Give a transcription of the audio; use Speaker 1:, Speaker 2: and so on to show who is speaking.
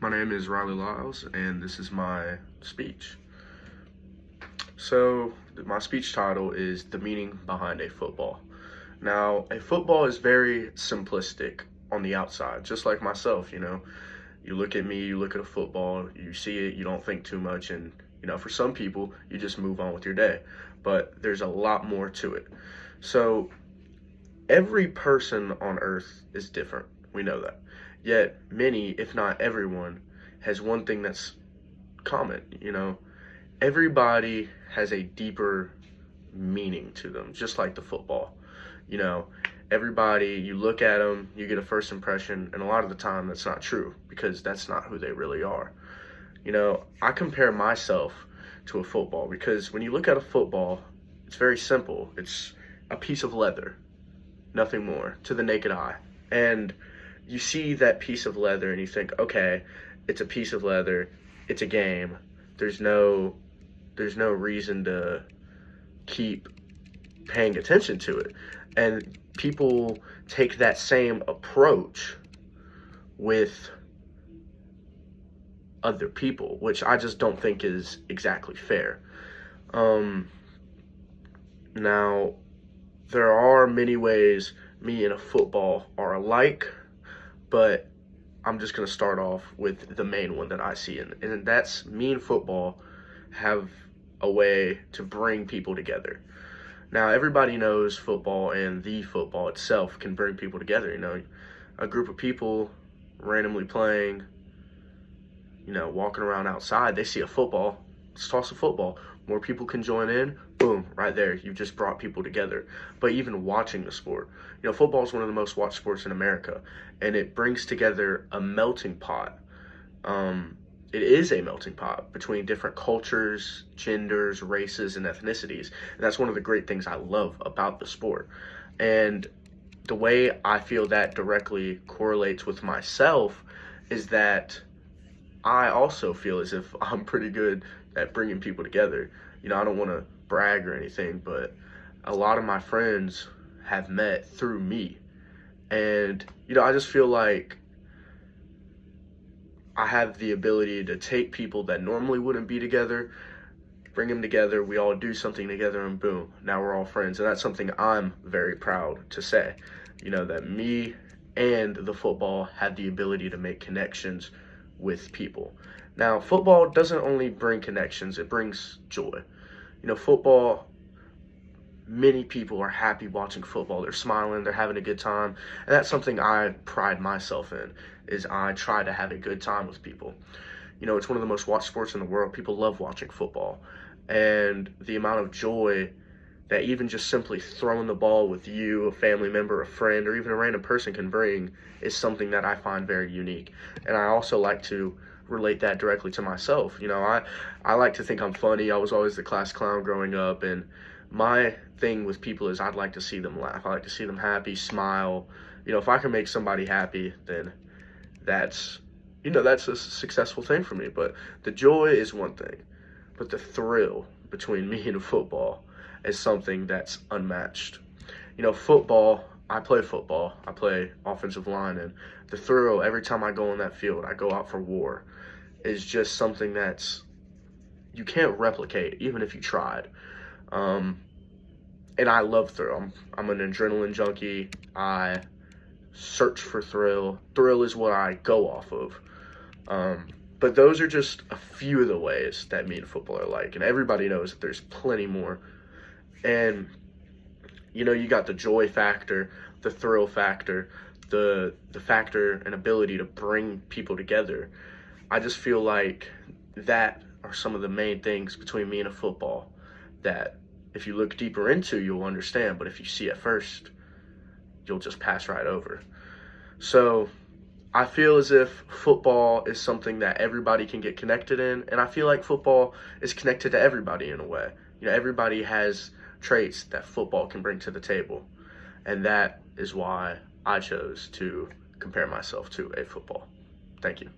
Speaker 1: My name is Riley Lyles, and this is my speech. So, my speech title is The Meaning Behind a Football. Now, a football is very simplistic on the outside, just like myself, You look at me, you look at a football, you see it, you don't think too much, and, for some people, you just move on with your day. But there's a lot more to it. So, every person on earth is different. We know that. Yet, many, if not everyone, has one thing that's common, Everybody has a deeper meaning to them, just like the football. Everybody, you look at them, you get a first impression, and a lot of the time that's not true because that's not who they really are. I compare myself to a football because when you look at a football, it's very simple. It's a piece of leather, nothing more, to the naked eye. And you see that piece of leather and you think, okay, it's a piece of leather, it's a game. There's no reason to keep paying attention to it. And people take that same approach with other people, which I just don't think is exactly fair. Now, there are many ways me and a football are alike, but I'm just going to start off with the main one that I see, and that's me and football have a way to bring people together. Now, everybody knows football and the football itself can bring people together, a group of people randomly playing, walking around outside, they see a football, let's toss a football. More people can join in, boom, right there. You've just brought people together. But even watching the sport, football is one of the most watched sports in America, and it brings together a melting pot. It is a melting pot between different cultures, genders, races, and ethnicities. And that's one of the great things I love about the sport. And the way I feel that directly correlates with myself is that I also feel as if I'm pretty good at bringing people together. I don't want to brag or anything, but a lot of my friends have met through me. And, I just feel like I have the ability to take people that normally wouldn't be together, bring them together, we all do something together, and boom, now we're all friends. And that's something I'm very proud to say, that me and the football have the ability to make connections with people. Now, football doesn't only bring connections, it brings joy. Football, many people are happy watching football. They're smiling, they're having a good time. And that's something I pride myself in, is I try to have a good time with people. It's one of the most watched sports in the world. People love watching football. And the amount of joy that even just simply throwing the ball with you, a family member, a friend, or even a random person can bring is something that I find very unique. And I also like to relate that directly to myself. I like to think I'm funny. I was always the class clown growing up, and my thing with people is I'd like to see them laugh. I like to see them happy, smile. If I can make somebody happy, then that's a successful thing for me. But the joy is one thing, but the thrill between me and football is something that's unmatched. Football, I play offensive line, and the thrill every time I go on that field, I go out for war, is just something that's you can't replicate even if you tried. And I love thrill. I'm an adrenaline junkie. I search for thrill. Thrill is what I go off of. But those are just a few of the ways that me and football are like, and everybody knows that there's plenty more. And you got the joy factor, the thrill factor, the factor and ability to bring people together. I just feel like that are some of the main things between me and a football that if you look deeper into, you'll understand, but if you see it first, you'll just pass right over. So I feel as if football is something that everybody can get connected in, and I feel like football is connected to everybody in a way. Everybody has traits that football can bring to the table, and that is why I chose to compare myself to a football. Thank you.